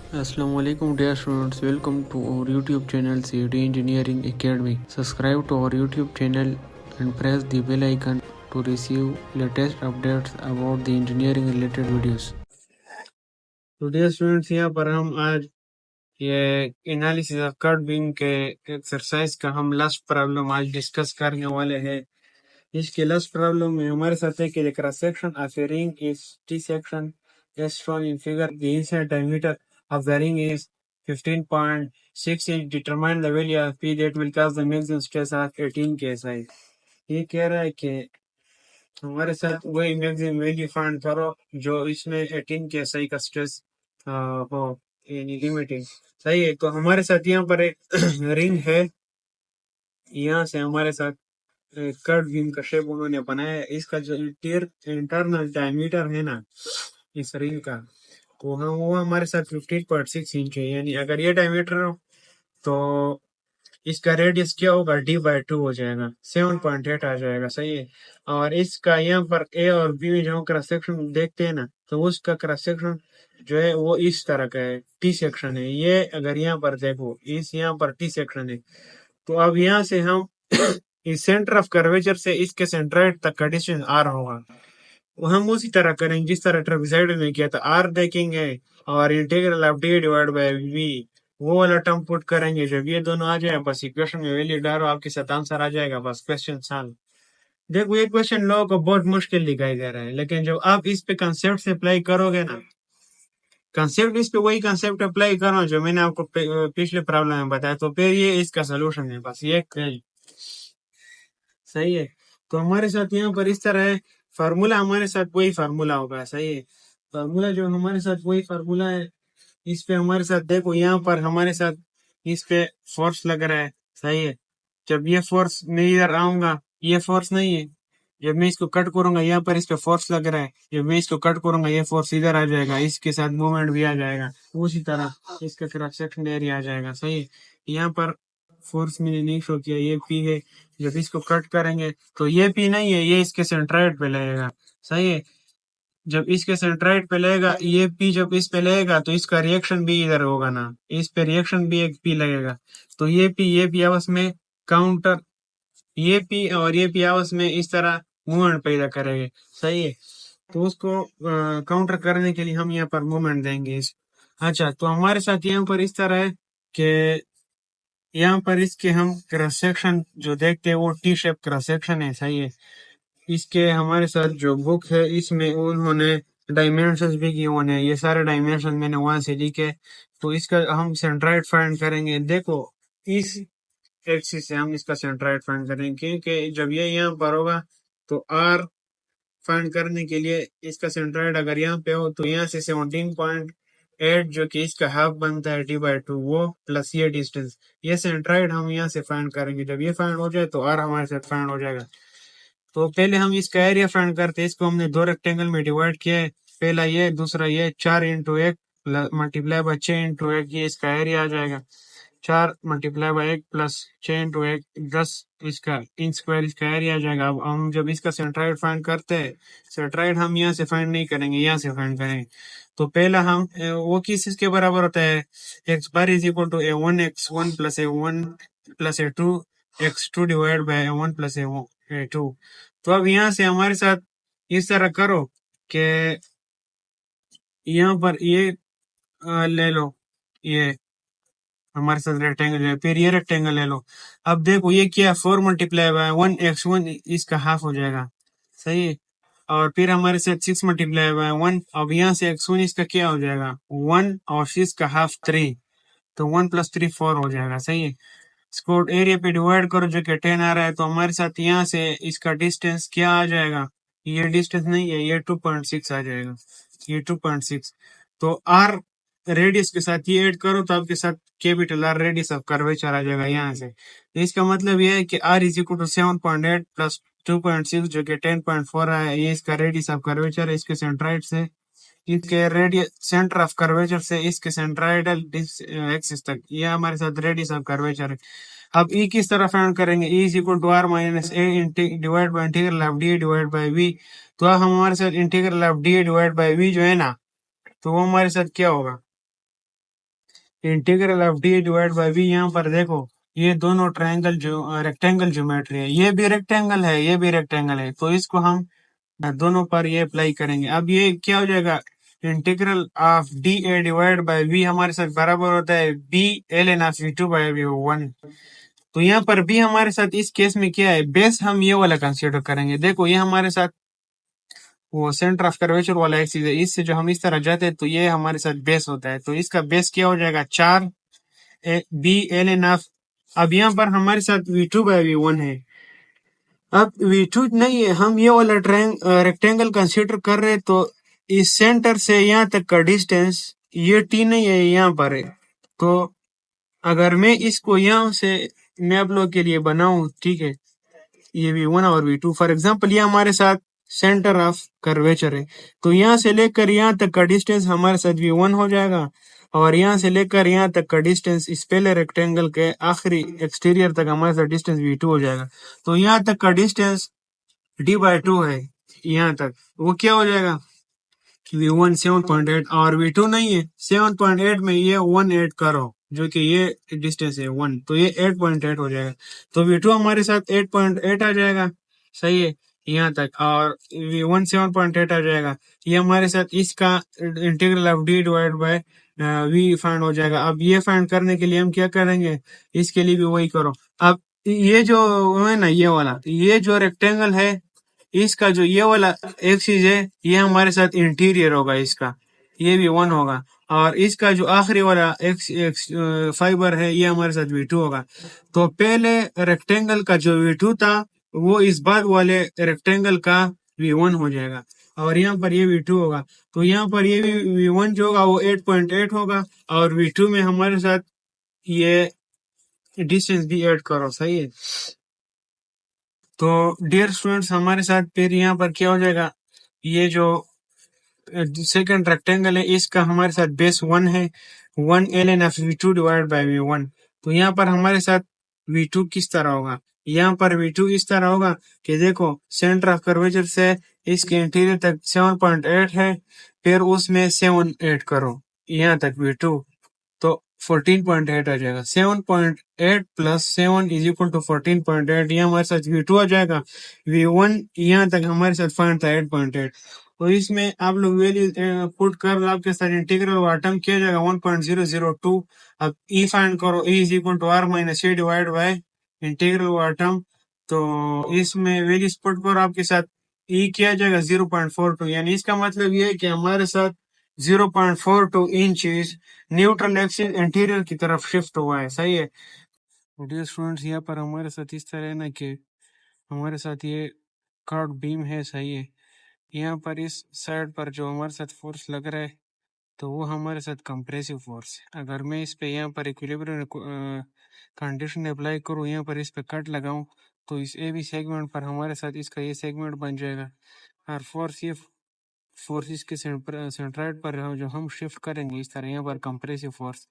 Assalamualaikum dear students, welcome to our YouTube channel CED Engineering Academy. Subscribe to our YouTube channel and press the bell icon to receive latest updates about the engineering related videos. तो dear students, यहाँ पर हम आज ये analysis of curve beam के exercise का हम last problem आज डिस्कस करने वाले हैं। इसके लास्ट प्रॉब्लम में हमारे साथ है कि cross section of a ring is T section as shown in figure. The inside diameter of the ring is 15.6 inch. Determine the value of P that will cause the maximum stress of 18 KSI. ये कह रहा है कि हमारे साथ वही maximum value find करो जो इसमें 18 KSI का स्ट्रेस हो, यानी लिमिटिंग। सही है। तो हमारे साथ यहाँ पर एक रिंग है, यहाँ से हमारे साथ कर्व बीम का शेप उन्होंने बनाया है। इसका जो इंटरनल डायमीटर है ना इस रिंग का, तो हाँ वो हमारे साथ 15.6 इंच है। यानी अगर ये डायमीटर हो तो इसका रेडियस क्या होगा, d/2 हो जाएगा, 7.8 आ जाएगा। सही है। और इसका यहाँ पर ए और बी में जो क्रॉस सेक्शन देखते हैं ना, तो उसका क्रॉस सेक्शन जो है वो इस तरह का है, टी सेक्शन है। ये अगर यहाँ पर देखो, इस यहाँ पर टी सेक्शन है। तो अब यहाँ से हम इस सेंटर ऑफ कर्वेचर से इसके सेंट्रोइड तक का डिस्टेंस आर होगा। हम उसी तरह करेंगे जिस तरह ट्रेपेजॉइडल में किया था। आर देखेंगे और integral of D divide by v वो वाला टर्म पुट करेंगे। जब ये दोनों आ जाए बस इक्वेशन में वैल्यू डालो, आपके साथ आंसर आ जाएगा, बस क्वेश्चन सॉल्व। देखो ये क्वेश्चन लोगों को बहुत मुश्किल दिखाई दे रहा है, लेकिन जब आप इस पे कंसेप्ट से अप्लाई करोगे ना, कंसेप्ट इस पे वही कंसेप्ट अप्लाई करो जो मैंने आपको पिछले प्रॉब्लम में बताया, तो फिर ये इसका सोल्यूशन है, बस ये सही है। तो हमारे साथ यहाँ पर इस तरह है, फार्मूला हमारे साथ वही फार्मूला होगा। सही है। फार्मूला जो हमारे साथ वही फार्मूला है। इस पे हमारे साथ देखो, यहाँ पर हमारे साथ इस पे फोर्स लग रहा है। सही है। जब ये फोर्स मैं इधर आऊंगा, ये फोर्स नहीं है। जब मैं इसको कट करूंगा, यहाँ पर इस पे फोर्स लग रहा है। जब मैं इसको कट करूंगा, ये फोर्स इधर आ जाएगा, इसके साथ मूवमेंट भी आ जाएगा। उसी तरह इसका क्रॉस सेक्शन एरिया आ जाएगा। सही है। यहाँ पर फोर्स मैंने नहीं शो किया, ये पी है। जब इसको कट करेंगे तो ये पी नहीं है, ये इसके सेंट्रोइड पे लगेगा। सही है। जब इसके सेंट्रोइड पे लगेगा, ये पी जब इस पे लगेगा तो इसका रिएक्शन भी इधर होगा ना, इस पे रिएक्शन भी एक पी लगेगा। तो ये पी आपस में काउंटर, ये पी और ये पी आपस में इस तरह मूवमेंट पैदा करेंगे। सही है। तो उसको काउंटर करने के लिए हम यहाँ पर मूवमेंट देंगे। अच्छा, तो हमारे साथ यहाँ पर इस तरह है कि यहाँ पर इसके हम क्रॉस सेक्शन जो देखते हैं वो टी शेप क्रॉस सेक्शन है। सही है। इसके हमारे साथ जो बुक है इसमें उन्होंने डायमेंशंस भी किए हुए हैं, ये सारे डायमेंशन मैंने वहां से लिखे। तो इसका हम सेंट्रोइड फाइंड करेंगे। देखो इस एक्सिस से हम इसका सेंट्रोइड फाइंड करेंगे, क्योंकि जब ये यहाँ पर होगा तो आर फाइंड करने के लिए इसका सेंट्रोइड अगर यहाँ पे हो तो यहाँ से 17.8 जो कि इसका हाफ बनता है d/2, वो प्लस ये डिस्टेंस, ये सेंट्रोइड हम यहाँ से फाइंड करेंगे। जब ये फाइंड हो जाए तो आर हमारे साथ फाइंड हो जाएगा। तो पहले हम इसका एरिया फाइंड करते हैं। इसको हमने दो रेक्टेंगल में डिवाइड किया है, पहला ये दूसरा ये। 4 इंटू 1 मल्टीप्लाई बाय 6 इंटू 1, ये इसका एरिया आ जाएगा। 4 मल्टीप्लाई बाय 1 प्लस 6 इंटू 1 10, इसका इन स्क्वायर इसका एरिया आ जाएगा। अब हम जब इसका सेंट्रोइड फाइंड करते हैं, सेंट्रोइड हम यहाँ से फाइंड नहीं करेंगे, यहाँ से फाइंड करेंगे। तो पहला हम वो किस चीज के बराबर होता है, x bar is equal to a1 x1 plus a1 plus a2 x2 divide by a1 plus a2। तो अब यहाँ से हमारे साथ इस तरह करो कि यहाँ पर ये ले लो, ये हमारे साथ रेक्टेंगल है, फिर ये रेक्टेंगल ले लो। अब देखो ये क्या, 4 मल्टीप्लाई बाय 1 x1 इसका हाफ हो जाएगा। सही है। और फिर हमारे साथ 6 मल्टीप्लाई बाय 1, अब यहाँ से x1 इसका क्या हो जाएगा, 1 और 6 का हाफ 3, तो 1 प्लस 3 4 हो जाएगा। सही है। इसको एरिया पे डिवाइड करो जो कि 10 आ रहा है, तो हमारे साथ यहाँ से इसका डिस्टेंस क्या आ जाएगा, ये डिस्टेंस नहीं है, ये 2.6 आ जाएगा, ये 2.6। तो आर रेडियस के साथ ये ऐड करो तो आपके साथ capital R radius of curvature आ जाएगा यहाँ से। तो इसका मतलब ये है कि R is equal to 7.8 plus 2.6 जो कि 10.4 है, ये इसका रेडियस ऑफ कर्वेचर है। इसके सेंट्रोइड से इसके रेडियस सेंटर ऑफ कर्वेचर से इसके सेंट्रोइडल एक्सिस तक, ये हमारे साथ रेडियस ऑफ कर्वेचर है। अब ई किस तरह फाइंड करेंगे, e is equal to are minus A divide by integral of D divide by v. तो अब हमारे साथ integral of D divide by v जो है ना, तो वो हमारे साथ क्या होगा, integral of D divide by v. यहाँ पर देखो ये दोनों ट्रायंगल जो रेक्टेंगल ज्योमेट्री है, ये भी रेक्टेंगल है, ये भी रेक्टेंगल है, तो इसको हम दोनों पर ये अप्लाई करेंगे। अब ये क्या हो जाएगा, integral of d a divide by v हमारे साथ बराबर होता है b l n of v two by we one. तो यहाँ पर भी हमारे साथ इस केस में क्या है, बेस हम ये वाला कंसीडर करेंगे। देखो ये हमारे साथ वो सेंटर ऑफ कर्वेचर वाला एक चीज है, इससे जो हम इस तरह जाते हैं तो ये हमारे साथ बेस होता है, तो इसका बेस क्या हो जाएगा, 4 बी एल एन ऑफ। अब यहाँ पर हमारे साथ V two by we one है। अब वी टू नहीं है, हम ये वाला रेक्टेंगल कंसीडर कर रहे हैं, तो इस सेंटर से यहाँ तक का डिस्टेंस ये टी नहीं है, यहाँ पर है। तो अगर मैं इसको यहाँ से मैं आप लोग के लिए बनाऊं, ठीक है, ये वी वन और वी टू फॉर एग्जाम्पल ये हमारे साथ सेंटर ऑफ कर्वेचर है, तो यहाँ से लेकर यहाँ तक का डिस्टेंस हमारे साथ वी वन हो जाएगा, और यहाँ से लेकर यहाँ तक का डिस्टेंस इस पहले रेक्टेंगल के आखिरी एक्सटीरियर तक हमारे साथ डिस्टेंस वी टू हो जाएगा। तो यहाँ तक का डिस्टेंस डी बाई टू है, यहाँ तक वो क्या हो जाएगा, वी वन 7.8 और वी टू नहीं है 7.8 में ये 1 ऐड करो जो कि ये डिस्टेंस है 1, तो ये 8.8 हो जाएगा। तो वी टू हमारे साथ 8.8 आ जाएगा, सही है यहाँ तक, और वी वन 7.8 आ जाएगा। ये हमारे साथ इसका integral of D divide by V find हो जाएगा। अब ये फाइंड करने के लिए हम क्या करेंगे, इसके लिए भी वही करो। अब ये जो है ना, ये जो रेक्टेंगल है, इसका जो ये वाला एक चीज है, ये हमारे साथ इंटीरियर होगा इसका, ये भी 1 होगा, और इसका जो आखिरी वाला एक फाइबर है ये हमारे साथ वी टू होगा। तो पहले रेक्टेंगल का जो वी टू था वो इस बाद वाले रेक्टेंगल का वी वन हो जाएगा, और यहाँ पर ये वी टू होगा। तो यहाँ पर ये वी वन जो होगा वो 8.8 होगा, और वी टू में हमारे साथ ये डिस्टेंस भी ऐड करो, सही है। तो डियर स्टूडेंट्स हमारे साथ फिर यहाँ पर क्या हो जाएगा, ये जो सेकंड रेक्टेंगल है इसका हमारे साथ बेस 1 है, 1 L N F V two divide by we one. तो यहाँ पर हमारे साथ वी टू किस तरह होगा, यहाँ पर वी टू इस तरह होगा कि देखो सेंटर ऑफ कर्वेचर से इसके इंटीरियर तक 7.8 है, फिर उसमें 7 ऐड करो यहाँ तक वी टू, तो 14.8 आ जाएगा। 7.8 प्लस 7 इज इक्वल टू 14.8, ये हमारे साथ वी टू आ जाएगा। वी वन यहाँ तक हमारे साथ फाइंड था 8.8, तो इसमें आप लोग वैल्यू पुट कर आपके साथ इंटीग्रल आटम किया जाएगा 1.002। अब ई फाइंड करो, E is equal to are minus A divide by integral आटम। तो इसमें वैल्यूज पुट करो, आपके साथ ई किया जाएगा 0.42, यानी इसका मतलब ये है कि हमारे साथ 0.42 इंच न्यूट्रल एक्सिस इंटीरियर की तरफ शिफ्ट हुआ है, सही है। डियर स्टूडेंट्स यहाँ पर हमारे साथ इस तरह है ना कि हमारे साथ ये कर्व बीम है, सही है। यहाँ पर इस साइड पर जो हमारे साथ फोर्स लग रहा है तो वो हमारे साथ कंप्रेसिव फोर्स है। अगर मैं इस पे यहाँ पर इक्विलिब्रियम कंडीशन अप्लाई करूँ, यहाँ पर इस पे कट लगाऊं, तो इस ए बी सेगमेंट पर हमारे साथ इसका ये सेगमेंट बन जाएगा, और फोर्स ये फोर्सेस के सेंट्राइड पर जो हम शिफ्ट करेंगे इस तरह, यहाँ पर कंप्रेसिव फोर्स,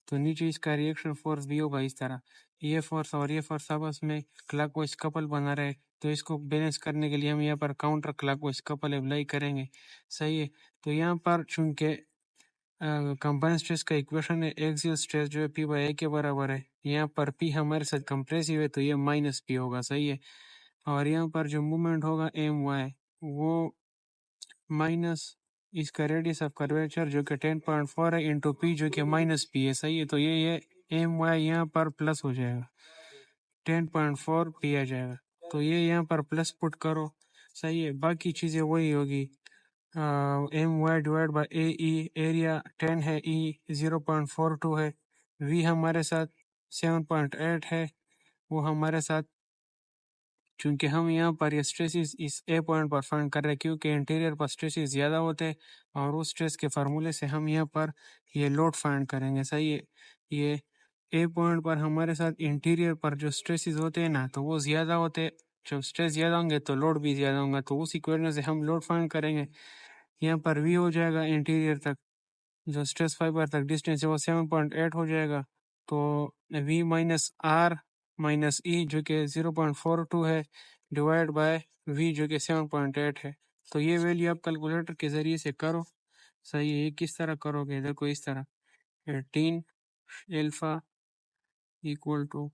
तो नीचे इसका रिएक्शन फोर्स भी होगा इस तरह। ये फोर्स और ये फोर्स आपस में क्लॉकवाइज कपल बना रहे, तो इसको बैलेंस करने के लिए हम यहाँ पर काउंटर क्लॉकवाइज कपल अप्लाई करेंगे, सही है। तो यहाँ पर चूंकि कंबाइंड स्ट्रेस का इक्वेशन है, एक्सियल स्ट्रेस जो है पी बाई ए के बराबर है, यहाँ पर पी हमारे साथ कंप्रेसिव है तो ये माइनस पी होगा, सही है। और यहाँ पर जो मूवमेंट होगा एम वाई वो माइनस इसका रेडियस ऑफ कर्वेचर जो कि 10.4 है इंटू पी जो कि माइनस पी है, सही है। तो ये एम वाई यहाँ पर प्लस हो जाएगा, 10.4 पी आ जाएगा, तो ये यहाँ पर प्लस पुट करो, सही है। बाकी चीज़ें वही होगी, M Y divide by A E, area 10 है, ई 0.42 है, वी हमारे साथ 7.8 है, वो हमारे साथ क्योंकि हम यहाँ पर ये स्ट्रेसेस इस ए पॉइंट पर फाइंड कर रहे हैं क्योंकि इंटीरियर पर स्ट्रेसेस ज़्यादा होते हैं, और उस स्ट्रेस के फार्मूले से हम यहाँ पर ये लोड फाइंड करेंगे, सही है। ये ए पॉइंट पर हमारे साथ इंटीरियर पर जो स्ट्रेसेस होते हैं ना तो वो ज़्यादा होते हैं, जब स्ट्रेस ज़्यादा होंगे तो लोड भी ज़्यादा होगा, तो उस इक्वेशन से हम लोड फाइंड करेंगे। यहाँ पर वी हो जाएगा इंटीरियर तक जो स्ट्रेस फाइबर तक डिस्टेंस है वो 7.8 हो जाएगा, तो वी माइनस आर माइनस ई जो कि 0.42 है डिवाइड बाय वी जो कि 7.8 है। तो ये वैल्यू आप कैलकुलेटर के ज़रिए से करो, सही है। ये किस तरह करोगे, देखो इस तरह 18 alpha equal to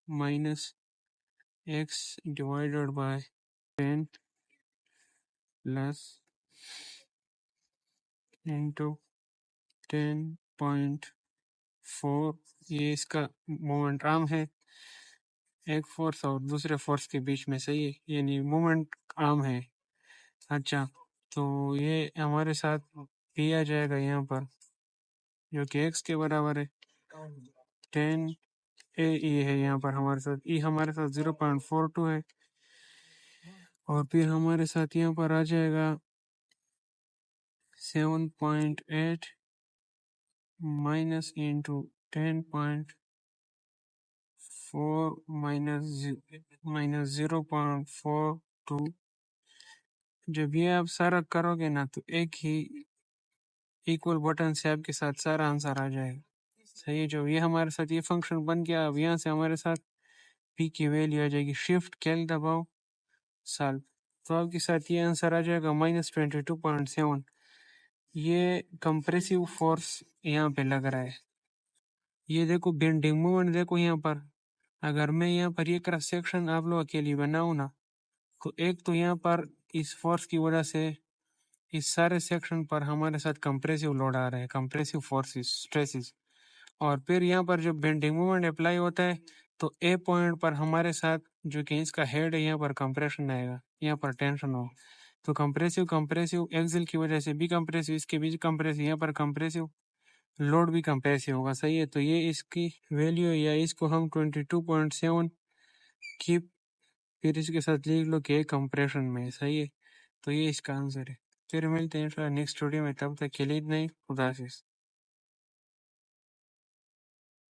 minus X divided by 10 plus into 10.4। ये इसका मोमेंट आर्म है एक फोर्स और दूसरे फोर्स के बीच में, सही है, यानी मोमेंट आर्म है। अच्छा, तो ये हमारे साथ पी आ जाएगा यहाँ पर, जो कि एक्स के बराबर है 10 ए ई है यहाँ पर हमारे साथ, ई हमारे साथ 0.42 है, और फिर हमारे साथ यहाँ पर आ जाएगा 7.8 माइनस इंटू 10.4 माइनस 0.42। जब ये आप सारा करोगे ना तो एक ही इक्वल बटन से आपके साथ सारा आंसर आ जाएगा, सही है। जो ये हमारे साथ ये फंक्शन बन गया, अब यहाँ से हमारे साथ पी की वैल्यू आ जाएगी, शिफ्ट कैल दबाओ सॉल्व, तो आपके साथ ये आंसर आ जाएगा -22.7। ये कंप्रेसिव फोर्स यहाँ पे लग रहा है। ये देखो बेंडिंग मोमेंट देखो यहाँ पर, अगर मैं यहाँ पर ये क्रॉस सेक्शन आप लोगों के लिए बनाऊं ना, तो एक तो यहाँ पर इस फोर्स की वजह से इस सारे सेक्शन पर हमारे साथ कंप्रेसिव लोड आ रहा है, कंप्रेसिव फोर्सेस स्ट्रेसेस, और फिर यहाँ पर जब बेंडिंग मोमेंट अप्लाई होता है तो ए पॉइंट पर हमारे साथ जो कि इसका हेड है यहाँ पर कंप्रेशन आएगा, यहाँ पर टेंशन हो, तो कंप्रेसिव कंप्रेसिव एक्सिल की वजह से भी कंप्रेसिव, इसके बीच कंप्रेसिव, यहाँ पर कंप्रेसिव लोड भी कंप्रेसिव होगा, सही है। तो ये इसकी वैल्यू या इसको हम 22.7 की, फिर इसके साथ लिख लो कि कंप्रेशन में, सही है। तो ये इसका आंसर है। फिर मिलते हैं नेक्स्ट वीडियो में, तब तक के लिए नहीं, खुदा हाफिज़।